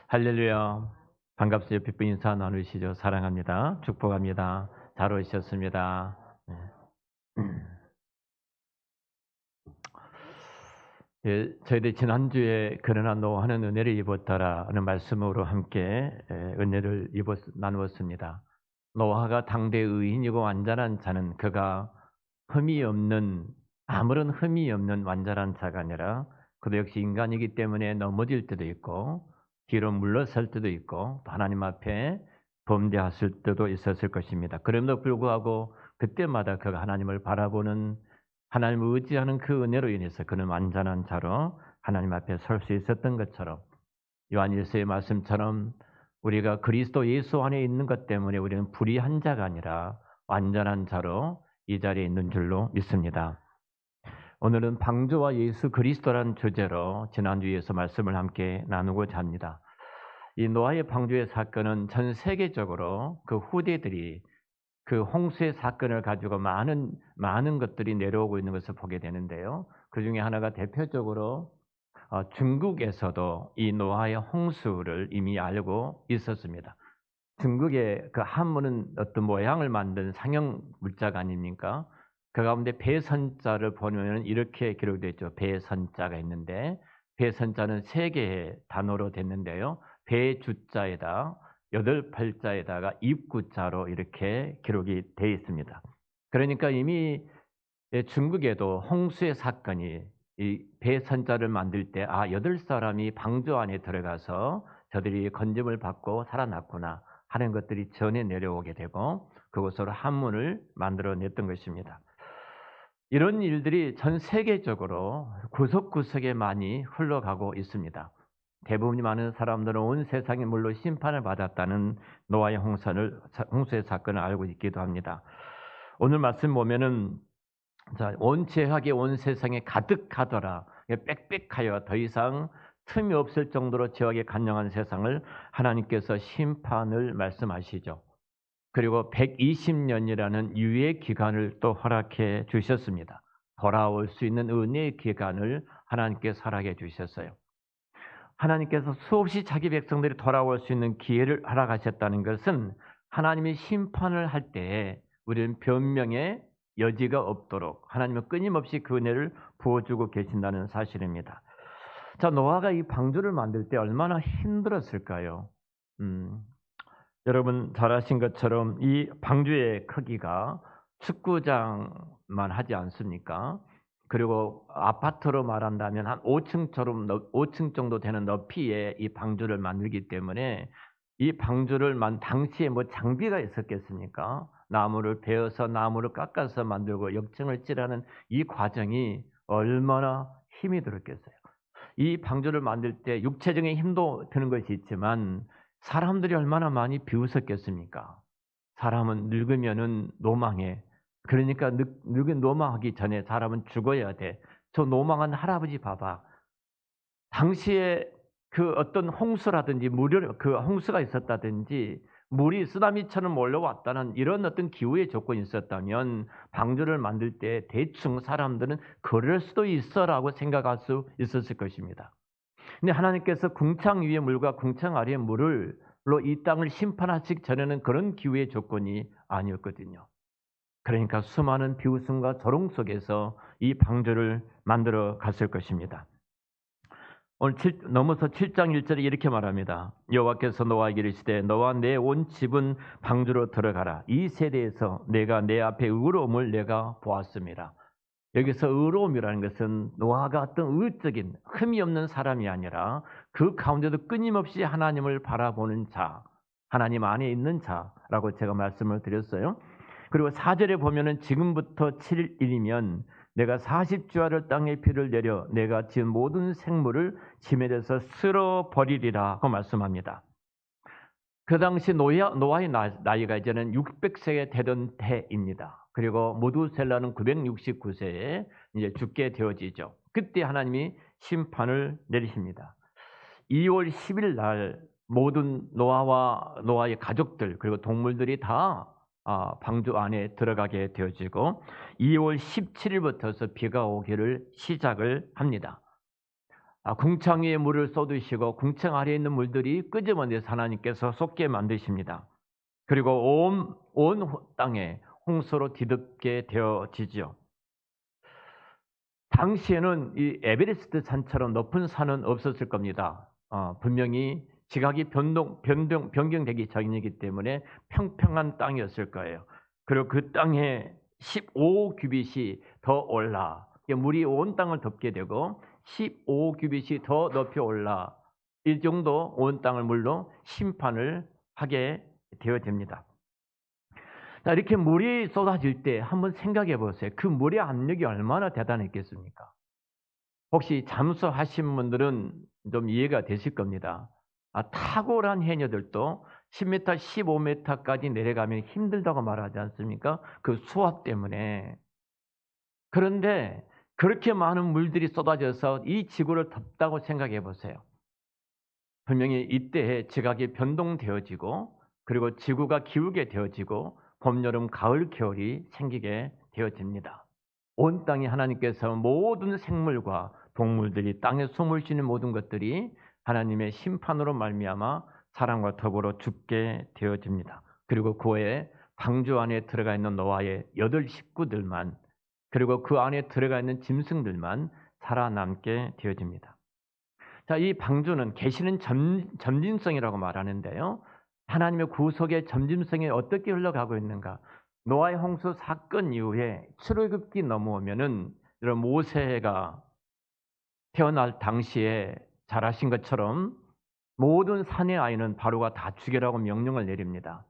할렐루야. 반갑습니다. 빛분 인사 나누시죠. 사랑합니다. 축복합니다. 잘 오셨습니다. 네. 예, 저희들이 지난주에 그러나 노아는 은혜를 입었다라는 말씀으로 함께 은혜를 나누었습니다. 노아가 당대 의인이고 완전한 자는 그가 흠이 없는 아무런 흠이 없는 완전한 자가 아니라 그도 역시 인간이기 때문에 넘어질 때도 있고 뒤로 물러설 때도 있고 또 하나님 앞에 범죄했을 때도 있었을 것입니다. 그럼에도 불구하고 그때마다 그가 하나님을 바라보는 하나님을 의지하는 그 은혜로 인해서 그는 완전한 자로 하나님 앞에 설 수 있었던 것처럼 요한일서의 말씀처럼 우리가 그리스도 예수 안에 있는 것 때문에 우리는 불의한 자가 아니라 완전한 자로 이 자리에 있는 줄로 믿습니다. 오늘은 방주와 예수 그리스도라는 주제로 지난주에서 말씀을 함께 나누고자 합니다. 이 노아의 방주의 사건은 전 세계적으로 그 후대들이 그 홍수의 사건을 가지고 많은 것들이 내려오고 있는 것을 보게 되는데요. 그 중에 하나가 대표적으로 중국에서도 이 노아의 홍수를 이미 알고 있었습니다. 중국의 그 한문은 어떤 모양을 만든 상형 물자가 아닙니까? 그 가운데 배선자를 보면 이렇게 기록되어 있죠. 배선자가 있는데 배선자는 세 개의 단어로 됐는데요. 배주자에다 여덟 팔자에다가 입구자로 이렇게 기록이 되어 있습니다. 그러니까 이미 중국에도 홍수의 사건이 이 배선자를 만들 때 여덟 사람이 방주 안에 들어가서 저들이 건짐을 받고 살아났구나 하는 것들이 전해 내려오게 되고 그것으로 한문을 만들어냈던 것입니다. 이런 일들이 전 세계적으로 구석구석에 많이 흘러가고 있습니다. 대부분이 많은 사람들은 온 세상이 물로 심판을 받았다는 노아의 홍수의 사건을 알고 있기도 합니다. 오늘 말씀 보면은 온 죄악이 온 세상에 가득하더라. 빽빽하여 더 이상 틈이 없을 정도로 죄악에 간영한 세상을 하나님께서 심판을 말씀하시죠. 그리고 120년이라는 유예 기간을 또 허락해 주셨습니다. 돌아올 수 있는 은혜의 기간을 하나님께서 허락해 주셨어요. 하나님께서 수없이 자기 백성들이 돌아올 수 있는 기회를 허락하셨다는 것은 하나님이 심판을 할 때에 우리는 변명의 여지가 없도록 하나님은 끊임없이 그 은혜를 부어주고 계신다는 사실입니다. 자, 노아가 이 방주를 만들 때 얼마나 힘들었을까요? 여러분 잘 아신 것처럼 이 방주의 크기가 축구장만 하지 않습니까? 그리고 아파트로 말한다면 한 5층 정도 되는 높이의 이 방주를 만들기 때문에 이 방주를 당시에 뭐 장비가 있었겠습니까? 나무를 베어서 나무를 깎아서 만들고 역청을 찌르는 이 과정이 얼마나 힘이 들었겠어요. 이 방주를 만들 때 육체적인 힘도 드는 것이 있지만 사람들이 얼마나 많이 비웃었겠습니까? 사람은 늙으면은 노망해. 그러니까 늙은 노망하기 전에 사람은 죽어야 돼. 저 노망한 할아버지 봐봐. 당시에 그 어떤 홍수라든지 그 홍수가 있었다든지 물이 쓰나미처럼 몰려왔다는 이런 어떤 기후의 조건이 있었다면 방주를 만들 때 대충 사람들은 그럴 수도 있어라고 생각할 수 있었을 것입니다. 근데 하나님께서 궁창 위의 물과 궁창 아래의 물로 이 땅을 심판하시기 전에는 그런 기후의 조건이 아니었거든요. 그러니까 수많은 비웃음과 조롱 속에서 이 방주를 만들어 갔을 것입니다. 오늘 넘어서 7장 1절에 이렇게 말합니다. 여호와께서 노아에게 이르시되 너와 내 온 집은 방주로 들어가라. 이 세대에서 내가 내 앞에 의로움을 내가 보았습니다. 여기서 의로움이라는 것은 노아가 어떤 의적인 흠이 없는 사람이 아니라 그 가운데도 끊임없이 하나님을 바라보는 자, 하나님 안에 있는 자라고 제가 말씀을 드렸어요. 그리고 4절에 보면은 지금부터 7일이면 내가 40주야를 땅에 비를 내려 내가 지은 모든 생물을 지면에서 쓸어버리리라 고 말씀합니다. 그 당시 노아의 나이가 이제는 600세가 되던 때입니다. 그리고 모두셀라는 969세에 이제 죽게 되어지죠. 그때 하나님이 심판을 내리십니다. 2월 10일 날 모든 노아와 노아의 가족들 그리고 동물들이 다 방주 안에 들어가게 되어지고 2월 17일부터서 비가 오기를 시작을 합니다. 궁창 위에 물을 쏟으시고 궁창 아래에 있는 물들이 끄집어내서 하나님께서 쏟게 만드십니다. 그리고 온 땅에 홍수로 뒤덮게 되어지죠. 당시에는 이 에베레스트 산처럼 높은 산은 없었을 겁니다. 분명히 지각이 변경되기 전이기 때문에 평평한 땅이었을 거예요. 그리고 그 땅에 15규빗이 더 올라, 물이 온 땅을 덮게 되고 15규빗이 더 높이 올라 이 정도 온 땅을 물로 심판을 하게 되어집니다. 자, 이렇게 물이 쏟아질 때 한번 생각해 보세요. 그 물의 압력이 얼마나 대단했겠습니까? 혹시 잠수하신 분들은 좀 이해가 되실 겁니다. 탁월한 해녀들도 10m, 15m까지 내려가면 힘들다고 말하지 않습니까? 그 수압 때문에. 그런데 그렇게 많은 물들이 쏟아져서 이 지구를 덮다고 생각해 보세요. 분명히 이때에 지각이 변동되어지고 그리고 지구가 기울게 되어지고 봄, 여름, 가을, 겨울이 생기게 되어집니다. 온 땅이 하나님께서 모든 생물과 동물들이 땅에 숨을 쉬는 모든 것들이 하나님의 심판으로 말미암아 사람과 더불어 죽게 되어집니다. 그리고 그 외에 방주 안에 들어가 있는 노아의 8 식구들만 그리고 그 안에 들어가 있는 짐승들만 살아남게 되어집니다. 자, 이 방주는 계시는 점진성이라고 말하는데요. 하나님의 구속의 점진성이 어떻게 흘러가고 있는가? 노아의 홍수 사건 이후에 출애굽기 넘어오면은 이런 모세가 태어날 당시에 잘하신 것처럼 모든 산의 아이는 바로가 다 죽이라고 명령을 내립니다.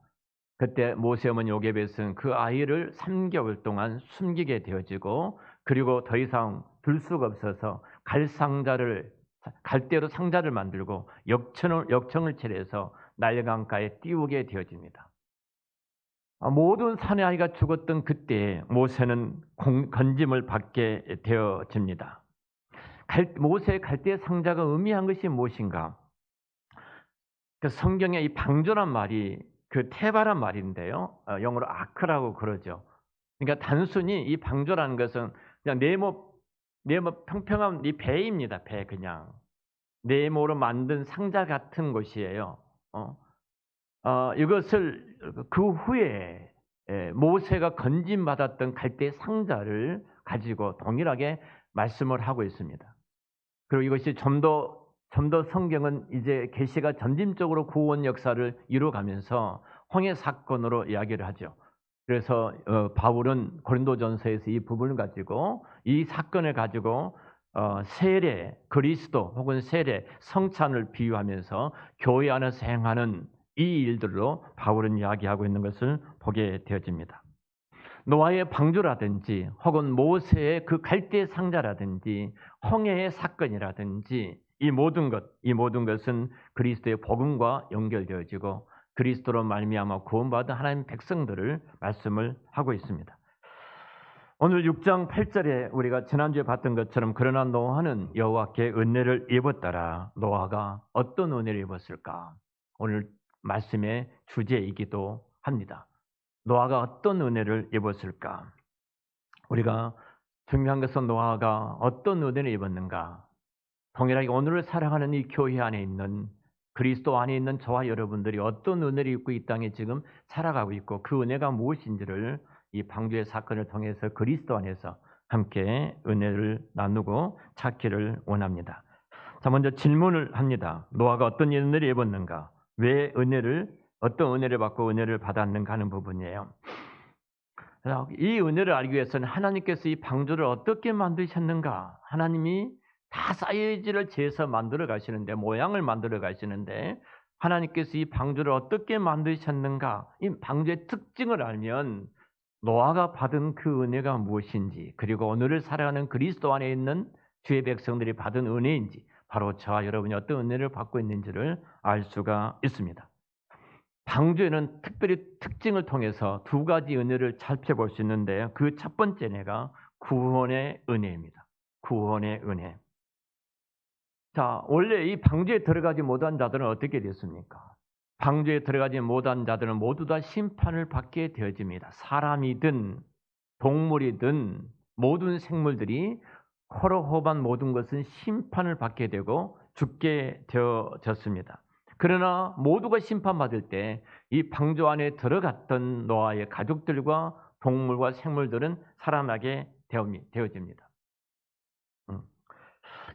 그때 모세 어머니 요게벳은 그 아이를 3개월 동안 숨기게 되어지고 그리고 더 이상 둘 수가 없어서 갈대로 상자를 만들고 역청을 차려서 나일강가에 띄우게 되어집니다. 모든 산의 아이가 죽었던 그때 모세는 건짐을 받게 되어집니다. 모세의 갈대 상자가 의미한 것이 무엇인가? 그 성경에 이 방주란 말이 그 테바란 말인데요. 영어로 아크라고 그러죠. 그러니까 단순히 이 방주라는 것은 그냥 네모 평평한 이 배입니다. 배 그냥. 네모로 만든 상자 같은 곳이에요. 이것을 그 후에 모세가 건짐받았던 갈대 상자를 가지고 동일하게 말씀을 하고 있습니다. 그리고 이것이 좀 더 성경은 이제 계시가 점진적으로 구원 역사를 이루어가면서 홍해 사건으로 이야기를 하죠. 그래서 바울은 고린도전서에서 이 부분을 가지고 이 사건을 가지고 세례, 그리스도 혹은 세례, 성찬을 비유하면서 교회 안에서 행하는 이 일들로 바울은 이야기하고 있는 것을 보게 되어집니다. 노아의 방주라든지 혹은 모세의 그 갈대 상자라든지 홍해의 사건이라든지 이 모든 것은 그리스도의 복음과 연결되어지고 그리스도로 말미암아 구원받은 하나님 백성들을 말씀을 하고 있습니다. 오늘 6장 8절에 우리가 지난주에 봤던 것처럼 그러나 노아는 여호와께 은혜를 입었더라. 노아가 어떤 은혜를 입었을까? 오늘 말씀의 주제이기도 합니다. 노아가 어떤 은혜를 입었을까? 우리가 중요한 것은 노아가 어떤 은혜를 입었는가? 동일하게 오늘을 살아가는 이 교회 안에 있는 그리스도 안에 있는 저와 여러분들이 어떤 은혜를 입고 이 땅에 지금 살아가고 있고 그 은혜가 무엇인지를 이 방주의 사건을 통해서 그리스도 안에서 함께 은혜를 나누고 찾기를 원합니다. 자, 먼저 질문을 합니다. 노아가 어떤 은혜를 입었는가? 왜 어떤 은혜를 받고 은혜를 받았는가 하는 부분이에요. 이 은혜를 알기 위해서는 하나님께서 이 방주를 어떻게 만드셨는가? 하나님이 다 사이즈를 재서 만들어 가시는데, 모양을 만들어 가시는데 하나님께서 이 방주를 어떻게 만드셨는가? 이 방주의 특징을 알면 노아가 받은 그 은혜가 무엇인지, 그리고 오늘을 살아가는 그리스도 안에 있는 주의 백성들이 받은 은혜인지, 바로 저와 여러분이 어떤 은혜를 받고 있는지를 알 수가 있습니다. 방주에는 특별히 특징을 통해서 2가지 은혜를 살펴볼 수 있는데요. 그 첫 번째 은혜가 구원의 은혜입니다. 구원의 은혜. 자, 원래 이 방주에 들어가지 못한 자들은 어떻게 됐습니까? 방주에 들어가지 못한 자들은 모두 다 심판을 받게 되어집니다. 사람이든 동물이든 모든 생물들이 코로 호흡한 모든 것은 심판을 받게 되고 죽게 되어졌습니다. 그러나 모두가 심판받을 때 이 방주 안에 들어갔던 노아의 가족들과 동물과 생물들은 살아나게 되어집니다.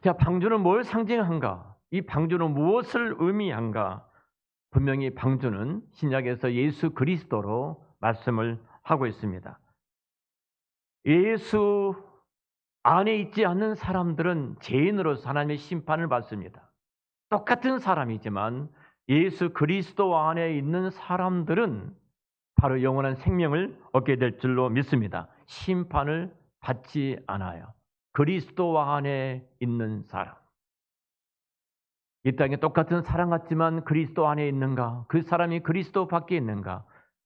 자, 방주는 뭘 상징한가? 이 방주는 무엇을 의미한가? 분명히 방주는 신약에서 예수 그리스도로 말씀을 하고 있습니다. 예수 안에 있지 않는 사람들은 죄인으로서 하나님의 심판을 받습니다. 똑같은 사람이지만 예수 그리스도 안에 있는 사람들은 바로 영원한 생명을 얻게 될 줄로 믿습니다. 심판을 받지 않아요. 그리스도 안에 있는 사람. 이 땅에 똑같은 사람 같지만 그리스도 안에 있는가? 그 사람이 그리스도 밖에 있는가?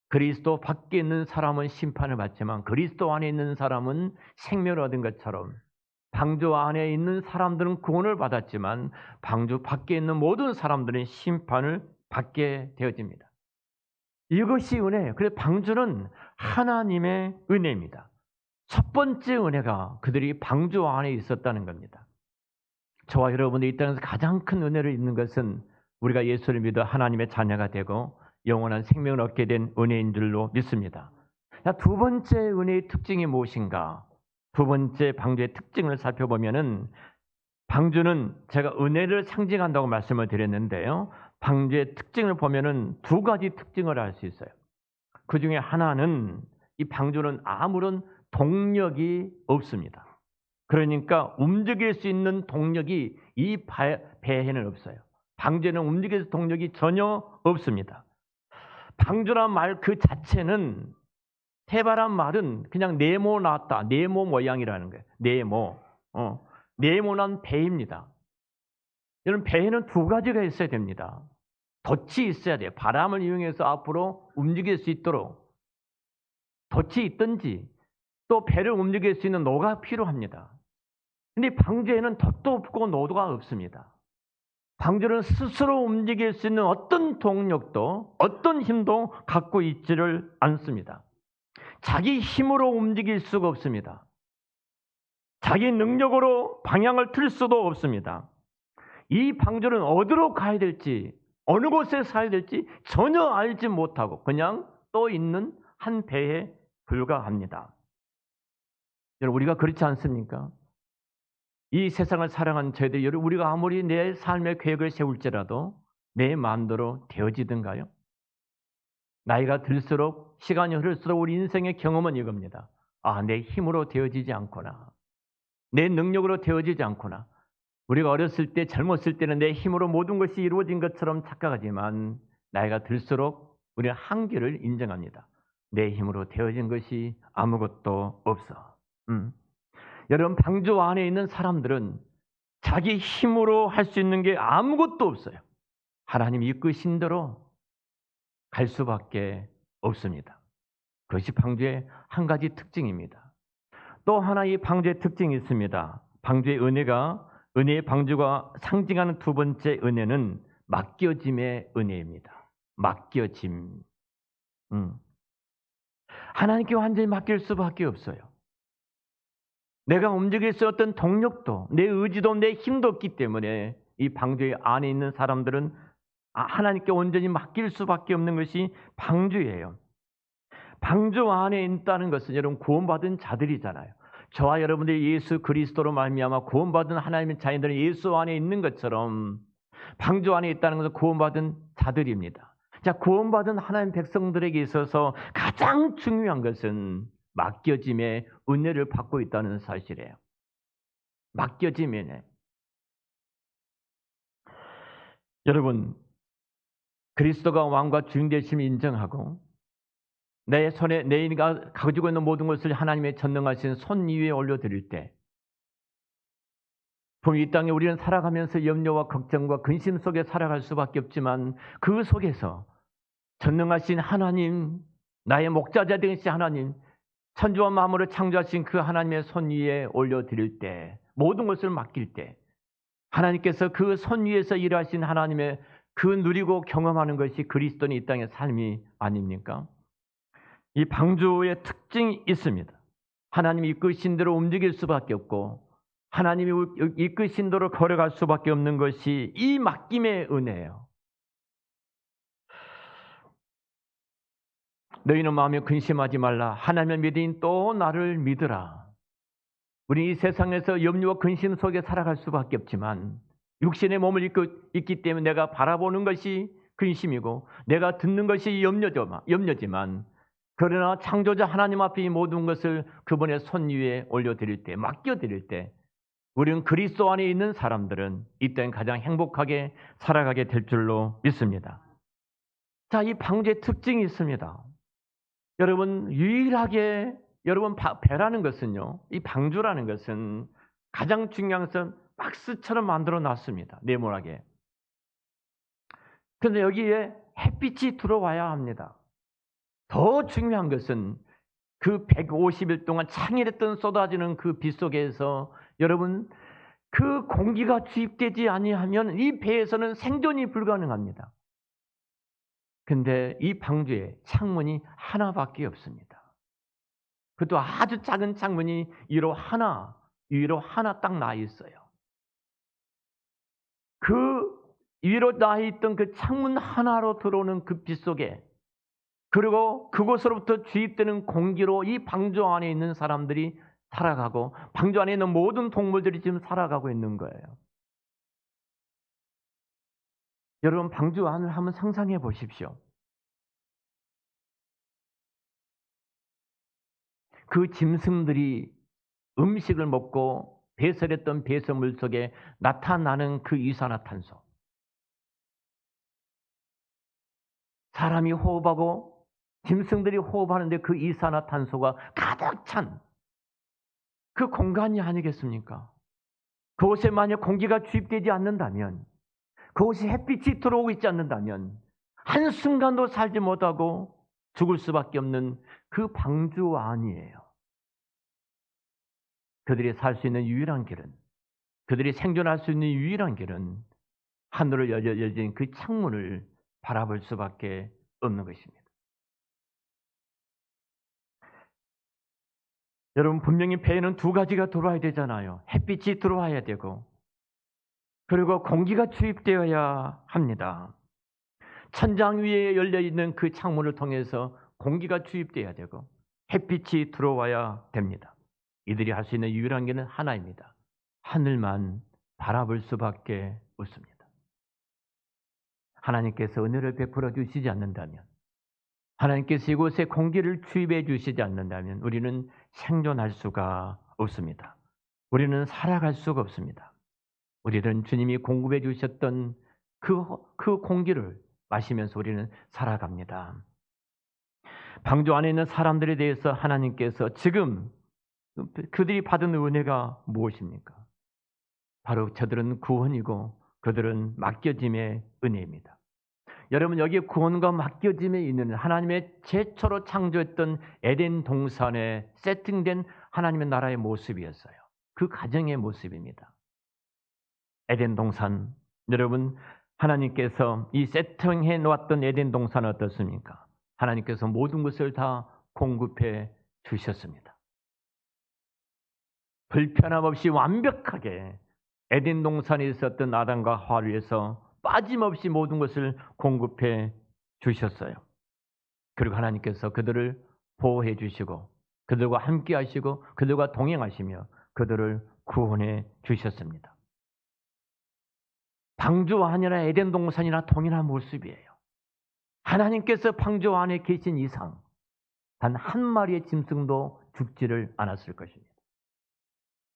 그리스도 밖에 있는 사람은 심판을 받지만 그리스도 안에 있는 사람은 생명을 얻은 것처럼 방주 안에 있는 사람들은 구원을 받았지만 방주 밖에 있는 모든 사람들은 심판을 받게 되어집니다. 이것이 은혜예요. 그래서 방주는 하나님의 은혜입니다. 첫 번째 은혜가 그들이 방주 안에 있었다는 겁니다. 저와 여러분들이 이 땅에서 가장 큰 은혜를 입는 것은 우리가 예수를 믿어 하나님의 자녀가 되고 영원한 생명을 얻게 된 은혜인 줄로 믿습니다. 자, 두 번째 은혜의 특징이 무엇인가? 두 번째 방주의 특징을 살펴보면은 방주는 제가 은혜를 상징한다고 말씀을 드렸는데요. 방주의 특징을 보면은 두 가지 특징을 알 수 있어요. 그 중에 하나는 이 방주는 아무런 동력이 없습니다. 그러니까 움직일 수 있는 동력이 이 배에는 없어요. 방주에는 움직일 동력이 전혀 없습니다. 방주란 말 그 자체는 테바란 말은 그냥 네모 났다. 네모 모양이라는 거예요. 네모. 네모난 배입니다. 여러분 배에는 두 가지가 있어야 됩니다. 덫이 있어야 돼요. 바람을 이용해서 앞으로 움직일 수 있도록 덫이 있든지 또 배를 움직일 수 있는 노가 필요합니다. 근데 방주에는 덫도 없고 노도가 없습니다. 방주는 스스로 움직일 수 있는 어떤 동력도 어떤 힘도 갖고 있지를 않습니다. 자기 힘으로 움직일 수가 없습니다. 자기 능력으로 방향을 틀 수도 없습니다. 이 방주는 어디로 가야 될지 어느 곳에 사야 될지 전혀 알지 못하고 그냥 떠 있는 한 배에 불과합니다. 여러분 우리가 그렇지 않습니까? 이 세상을 살아가는 저희들이 우리가 아무리 내 삶의 계획을 세울지라도 내 마음대로 되어지던가요? 나이가 들수록 시간이 흐를수록 우리 인생의 경험은 이겁니다. 아, 내 힘으로 되어지지 않구나. 내 능력으로 되어지지 않구나. 우리가 어렸을 때 젊었을 때는 내 힘으로 모든 것이 이루어진 것처럼 착각하지만 나이가 들수록 우리는 한계를 인정합니다. 내 힘으로 되어진 것이 아무것도 없어. 여러분 방주 안에 있는 사람들은 자기 힘으로 할 수 있는 게 아무것도 없어요. 하나님이 이끄신 대로 갈 수밖에 없습니다. 그것이 방주의 한 가지 특징입니다. 또 하나 이 방주의 특징이 있습니다. 방주의 은혜의 방주가 상징하는 두 번째 은혜는 맡겨짐의 은혜입니다. 맡겨짐. 하나님께 완전히 맡길 수밖에 없어요. 내가 움직일 수 없던 동력도 내 의지도 내 힘도 없기 때문에 이 방주 안에 있는 사람들은 하나님께 온전히 맡길 수밖에 없는 것이 방주예요. 방주 안에 있다는 것은 여러분 구원받은 자들이잖아요. 저와 여러분들이 예수 그리스도로 말미암아 구원받은 하나님의 자녀들은 예수 안에 있는 것처럼 방주 안에 있다는 것은 구원받은 자들입니다. 자, 구원받은 하나님 백성들에게 있어서 가장 중요한 것은 맡겨짐의 은혜를 받고 있다는 사실이에요. 맡겨짐의 은혜. 여러분, 그리스도가 왕과 주인 되심을 인정하고 내 손에 내가 가지고 있는 모든 것을 하나님의 전능하신 손 위에 올려드릴 때 분명 이 땅에 우리는 살아가면서 염려와 걱정과 근심 속에 살아갈 수밖에 없지만 그 속에서 전능하신 하나님, 나의 목자자 되신 하나님, 천지와 만물을 창조하신 그 하나님의 손 위에 올려드릴 때 모든 것을 맡길 때 하나님께서 그 손 위에서 일하신 하나님의 그 누리고 경험하는 것이 그리스도는 이 땅의 삶이 아닙니까? 이 방주의 특징이 있습니다. 하나님이 이끄신 대로 움직일 수밖에 없고 하나님이 이끄신 대로 걸어갈 수밖에 없는 것이 이 맡김의 은혜예요. 너희는 마음에 근심하지 말라. 하나님을 믿으니 또 나를 믿으라. 우리 이 세상에서 염려와 근심 속에 살아갈 수밖에 없지만 육신의 몸을 있기 때문에 내가 바라보는 것이 근심이고 내가 듣는 것이 염려지만 그러나 창조자 하나님 앞에 이 모든 것을 그분의 손 위에 올려드릴 때, 맡겨드릴 때 우리는 그리스도 안에 있는 사람들은 이 땅 가장 행복하게 살아가게 될 줄로 믿습니다. 자, 이 방주의 특징이 있습니다. 여러분 유일하게 배라는 것은요, 이 방주라는 것은 가장 중요한 것은 박스처럼 만들어 놨습니다. 네모나게. 그런데 여기에 햇빛이 들어와야 합니다. 더 중요한 것은 그 150일 동안 창일했던 쏟아지는 그 빛 속에서 여러분 그 공기가 주입되지 아니하면 이 배에서는 생존이 불가능합니다. 근데 이 방주에 창문이 하나밖에 없습니다. 그것도 아주 작은 창문이 위로 하나 딱 나 있어요. 그 위로 나 있던 그 창문 하나로 들어오는 그 빛 속에, 그리고 그곳으로부터 주입되는 공기로 이 방주 안에 있는 사람들이 살아가고 방주 안에 있는 모든 동물들이 지금 살아가고 있는 거예요. 여러분 방주 안을 한번 상상해 보십시오. 그 짐승들이 음식을 먹고 배설했던 배설물 속에 나타나는 그 이산화탄소, 사람이 호흡하고 짐승들이 호흡하는데 그 이산화탄소가 가득 찬 그 공간이 아니겠습니까? 그곳에 만약 공기가 주입되지 않는다면, 그곳에 햇빛이 들어오고 있지 않는다면 한순간도 살지 못하고 죽을 수밖에 없는 그 방주 안이에요. 그들이 살 수 있는 유일한 길은, 그들이 생존할 수 있는 유일한 길은 하늘을 열린 그 창문을 바라볼 수밖에 없는 것입니다. 여러분 분명히 배에는 두 가지가 들어와야 되잖아요. 햇빛이 들어와야 되고 그리고 공기가 주입되어야 합니다. 천장 위에 열려있는 그 창문을 통해서 공기가 주입되어야 되고 햇빛이 들어와야 됩니다. 이들이 할 수 있는 유일한 길은 하나입니다. 하늘만 바라볼 수밖에 없습니다. 하나님께서 은혜를 베풀어 주시지 않는다면, 하나님께서 이곳에 공기를 주입해 주시지 않는다면 우리는 생존할 수가 없습니다. 우리는 살아갈 수가 없습니다. 우리는 주님이 공급해 주셨던 그 공기를 마시면서 우리는 살아갑니다. 방주 안에 있는 사람들에 대해서 하나님께서 지금 그들이 받은 은혜가 무엇입니까? 바로 저들은 구원이고 그들은 맡겨짐의 은혜입니다. 여러분 여기에 구원과 맡겨짐에 있는 하나님의 최초로 창조했던 에덴 동산에 세팅된 하나님의 나라의 모습이었어요. 그 가정의 모습입니다. 에덴 동산, 여러분 하나님께서 이 세팅해 놓았던 에덴 동산은 어떻습니까? 하나님께서 모든 것을 다 공급해 주셨습니다. 불편함 없이 완벽하게 에덴 동산에 있었던 아담과 하와를 위해서 빠짐없이 모든 것을 공급해 주셨어요. 그리고 하나님께서 그들을 보호해 주시고 그들과 함께 하시고 그들과 동행하시며 그들을 구원해 주셨습니다. 방주 안이나 에덴 동산이나 동일한 모습이에요. 하나님께서 방주 안에 계신 이상 단 한 마리의 짐승도 죽지를 않았을 것입니다.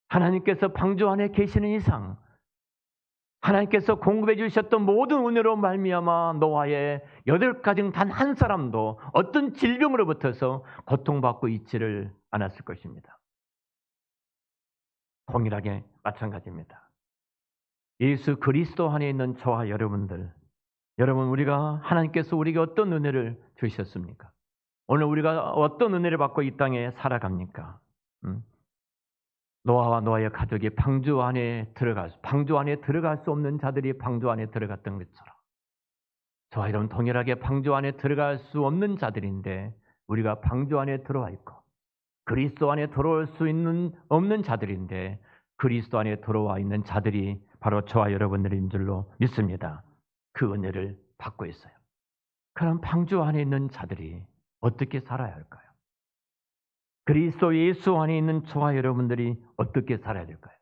하나님께서 방주 안에 계시는 이상 하나님께서 공급해 주셨던 모든 은혜로 말미암아 노아의 8가정 단 한 사람도 어떤 질병으로부터서 고통받고 있지를 않았을 것입니다. 동일하게 마찬가지입니다. 예수 그리스도 안에 있는 저와 여러분들, 여러분 우리가 하나님께서 우리에게 어떤 은혜를 주셨습니까? 오늘 우리가 어떤 은혜를 받고 이 땅에 살아갑니까? 노아와 노아의 가족이 방주 안에 들어갈 수 없는 자들이 방주 안에 들어갔던 것처럼 저와 여러분 동일하게 방주 안에 들어갈 수 없는 자들인데 우리가 방주 안에 들어와 있고 그리스도 안에 들어올 수 없는 자들인데 그리스도 안에 들어와 있는 자들이 바로 저와 여러분들인 줄로 믿습니다. 그 은혜를 받고 있어요. 그럼 방주 안에 있는 자들이 어떻게 살아야 할까요? 그리스도 예수 안에 있는 저와 여러분들이 어떻게 살아야 될까요?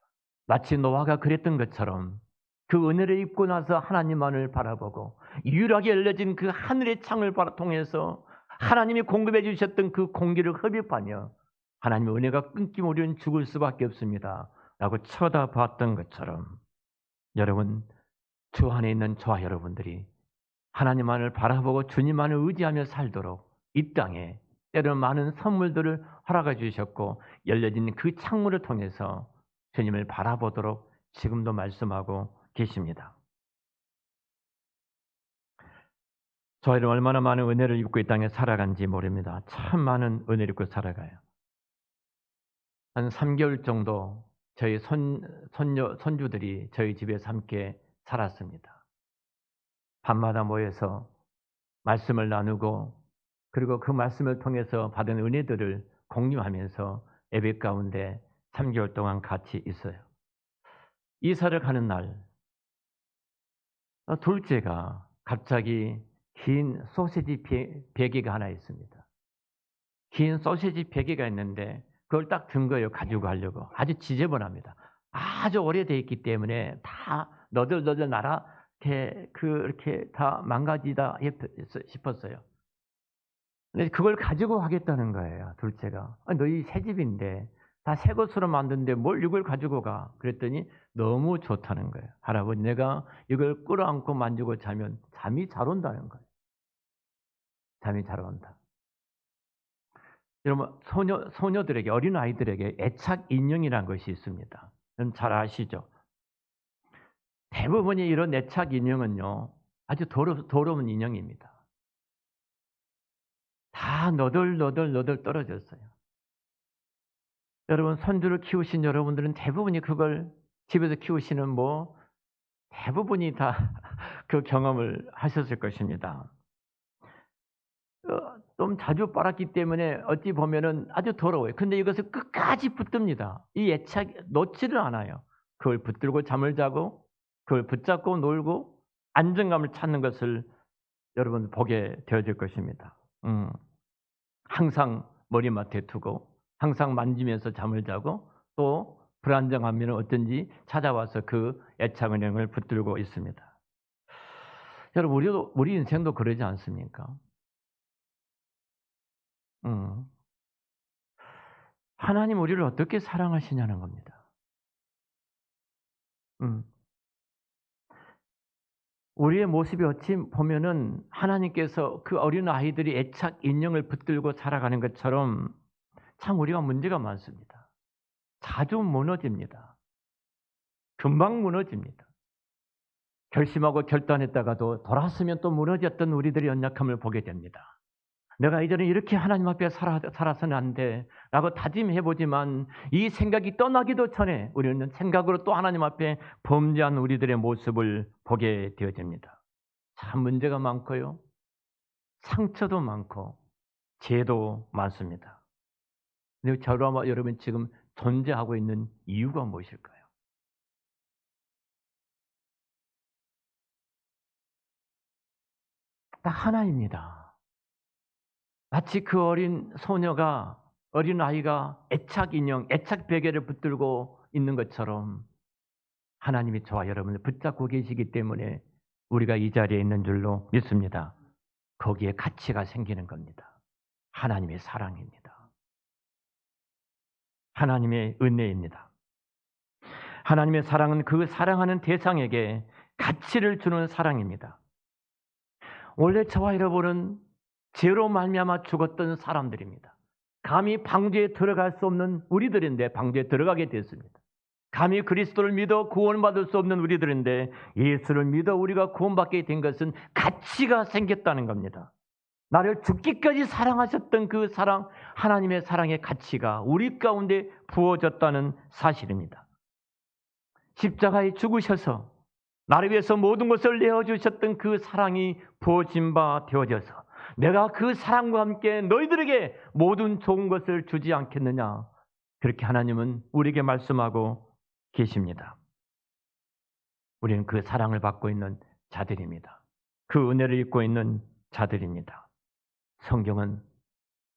마치 노아가 그랬던 것처럼 그 은혜를 입고 나서 하나님만을 바라보고 유일하게 열려진 그 하늘의 창을 통해서 하나님이 공급해 주셨던 그 공기를 흡입하며 하나님의 은혜가 끊기면 우리는 죽을 수밖에 없습니다 라고 쳐다봤던 것처럼 여러분, 주 안에 있는 저와 여러분들이 하나님만을 바라보고 주님만을 의지하며 살도록 이 땅에 때로는 많은 선물들을 허락해 주셨고 열려진 그 창문을 통해서 주님을 바라보도록 지금도 말씀하고 계십니다. 저희는 얼마나 많은 은혜를 입고 이 땅에 살아간지 모릅니다. 참 많은 은혜를 입고 살아가요. 한 3개월 정도 저희 손주들이 저희 집에서 함께 살았습니다. 밤마다 모여서 말씀을 나누고 그리고 그 말씀을 통해서 받은 은혜들을 공유하면서 예배 가운데 3개월 동안 같이 있어요. 이사를 가는 날 둘째가 갑자기 긴 소시지 베개가 하나 있습니다. 긴 소시지 베개가 있는데 그걸 딱 든 거예요. 가지고 가려고. 아주 지저분합니다. 아주 오래돼 있기 때문에 다 너덜너덜 날아 이렇게 다 망가지다 싶었어요. 근데 그걸 가지고 가겠다는 거예요. 둘째가. 너희 새 집인데 다 새 것으로 만든데 뭘 이걸 가지고 가? 그랬더니 너무 좋다는 거예요. 할아버지, 내가 이걸 끌어안고 만지고 자면 잠이 잘 온다는 거예요. 잠이 잘 온다. 여러분, 소녀들에게, 어린아이들에게 애착 인형이라는 것이 있습니다. 여러분 잘 아시죠? 대부분의 이런 애착 인형은요, 아주 더러운 인형입니다. 다 너덜 떨어졌어요. 여러분, 손주를 키우신 여러분들은 대부분이 그걸 집에서 키우시는 대부분이 다 그 경험을 하셨을 것입니다. 좀 자주 빨았기 때문에 어찌 보면은 아주 더러워요. 근데 이것을 끝까지 붙듭니다. 이 애착 놓지를 않아요. 그걸 붙들고 잠을 자고 그걸 붙잡고 놀고 안정감을 찾는 것을 여러분 보게 되어질 것입니다. 항상 머리맡에 두고 항상 만지면서 잠을 자고 또 불안정하면 어쩐지 찾아와서 그 애착 은행을 붙들고 있습니다. 여러분, 우리 인생도 그러지 않습니까? 하나님 우리를 어떻게 사랑하시냐는 겁니다. 우리의 모습이 어찌 보면은 하나님께서 그 어린 아이들이 애착 인형을 붙들고 살아가는 것처럼 참 우리가 문제가 많습니다. 자주 무너집니다. 금방 무너집니다. 결심하고 결단했다가도 돌아서면 또 무너졌던 우리들의 연약함을 보게 됩니다. 내가 이전에 이렇게 하나님 앞에 살아서는 안 돼 라고 다짐해보지만 이 생각이 떠나기도 전에 우리는 생각으로 또 하나님 앞에 범죄한 우리들의 모습을 보게 되어집니다. 참 문제가 많고요. 상처도 많고 죄도 많습니다. 근데 저와 여러분 지금 존재하고 있는 이유가 무엇일까요? 딱 하나입니다. 마치 그 어린 소녀가 어린 아이가 애착 인형, 애착 베개를 붙들고 있는 것처럼 하나님이 저와 여러분을 붙잡고 계시기 때문에 우리가 이 자리에 있는 줄로 믿습니다. 거기에 가치가 생기는 겁니다. 하나님의 사랑입니다. 하나님의 은혜입니다. 하나님의 사랑은 그 사랑하는 대상에게 가치를 주는 사랑입니다. 원래 저와 여러분은 죄로 말미암아 죽었던 사람들입니다. 감히 방주에 들어갈 수 없는 우리들인데 방주에 들어가게 됐습니다. 감히 그리스도를 믿어 구원받을 수 없는 우리들인데 예수를 믿어 우리가 구원받게 된 것은 가치가 생겼다는 겁니다. 나를 죽기까지 사랑하셨던 그 사랑, 하나님의 사랑의 가치가 우리 가운데 부어졌다는 사실입니다. 십자가에 죽으셔서 나를 위해서 모든 것을 내어주셨던 그 사랑이 부어진 바 되어져서 내가 그 사랑과 함께 너희들에게 모든 좋은 것을 주지 않겠느냐, 그렇게 하나님은 우리에게 말씀하고 계십니다. 우리는 그 사랑을 받고 있는 자들입니다. 그 은혜를 입고 있는 자들입니다. 성경은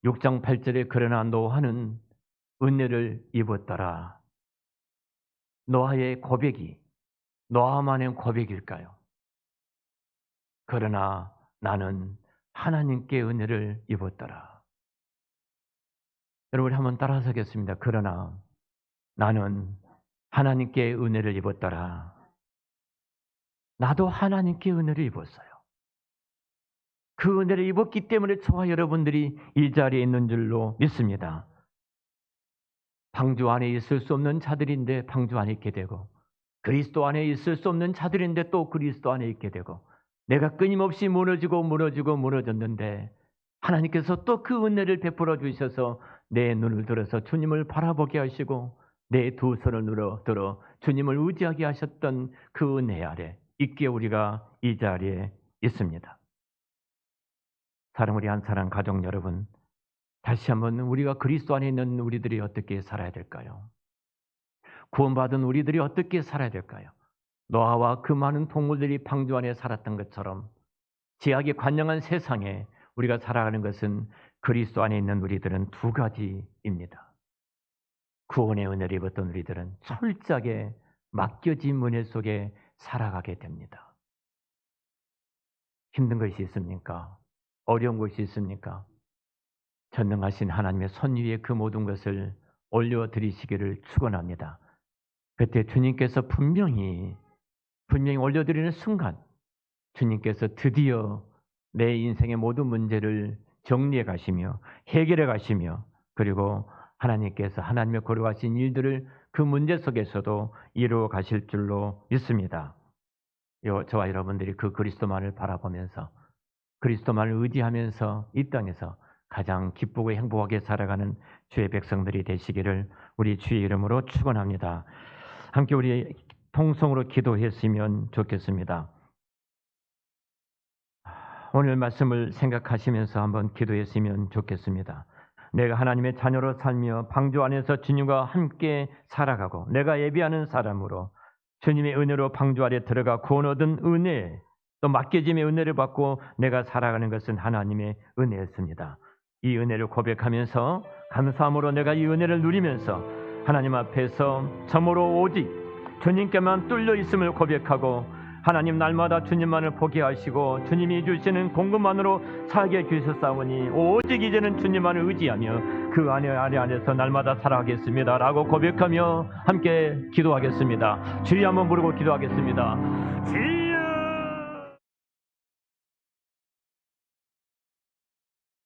6장 8절에 그러나 노아는 은혜를 입었더라. 노아의 고백이 노아만의 고백일까요? 그러나 나는 하나님께 은혜를 입었더라. 여러분 한번 따라서 하겠습니다. 그러나 나는 하나님께 은혜를 입었더라. 나도 하나님께 은혜를 입었어요. 그 은혜를 입었기 때문에 저와 여러분들이 이 자리에 있는 줄로 믿습니다. 방주 안에 있을 수 없는 자들인데 방주 안에 있게 되고, 그리스도 안에 있을 수 없는 자들인데 또 그리스도 안에 있게 되고, 내가 끊임없이 무너졌는데 하나님께서 또 그 은혜를 베풀어 주셔서 내 눈을 들어서 주님을 바라보게 하시고 내 두 손을 들어 주님을 의지하게 하셨던 그 은혜 아래 있기에 우리가 이 자리에 있습니다. 사랑하는 우리 한사랑 가족 여러분, 다시 한번 우리가 그리스도 안에 있는 우리들이 어떻게 살아야 될까요? 구원받은 우리들이 어떻게 살아야 될까요? 노아와 그 많은 동물들이 방주 안에 살았던 것처럼 죄악에 관영한 세상에 우리가 살아가는 것은 그리스도 안에 있는 우리들은 두 가지입니다. 구원의 은혜를 입었던 우리들은 철저하게 맡겨진 은혜 속에 살아가게 됩니다. 힘든 것이 있습니까? 어려운 것이 있습니까? 전능하신 하나님의 손 위에 그 모든 것을 올려드리시기를 축원합니다. 그때 주님께서 분명히 올려드리는 순간 주님께서 드디어 내 인생의 모든 문제를 정리해 가시며 해결해 가시며, 그리고 하나님께서 하나님의 거룩하신 일들을 그 문제 속에서도 이루어 가실 줄로 믿습니다. 저와 여러분들이 그 그리스도만을 바라보면서 그리스도만을 의지하면서 이 땅에서 가장 기쁘고 행복하게 살아가는 주의 백성들이 되시기를 우리 주의 이름으로 축원합니다. 함께 우리 통성으로 기도했으면 좋겠습니다. 오늘 말씀을 생각하시면서 한번 기도했으면 좋겠습니다. 내가 하나님의 자녀로 살며 방주 안에서 주님과 함께 살아가고 내가 예비하는 사람으로 주님의 은혜로 방주 안에 들어가 구원 얻은 은혜, 또 맡겨짐의 은혜를 받고 내가 살아가는 것은 하나님의 은혜였습니다. 이 은혜를 고백하면서 감사함으로 내가 이 은혜를 누리면서 하나님 앞에서 참으로 오직 주님께만 뚫려 있음을 고백하고 하나님 날마다 주님만을 보게 하시고 주님이 주시는 공급만으로 살게 주셨사오니 오직 이제는 주님만을 의지하며 그 안에서 날마다 살아가겠습니다 라고 고백하며 함께 기도하겠습니다. 주여 한번 부르고 기도하겠습니다.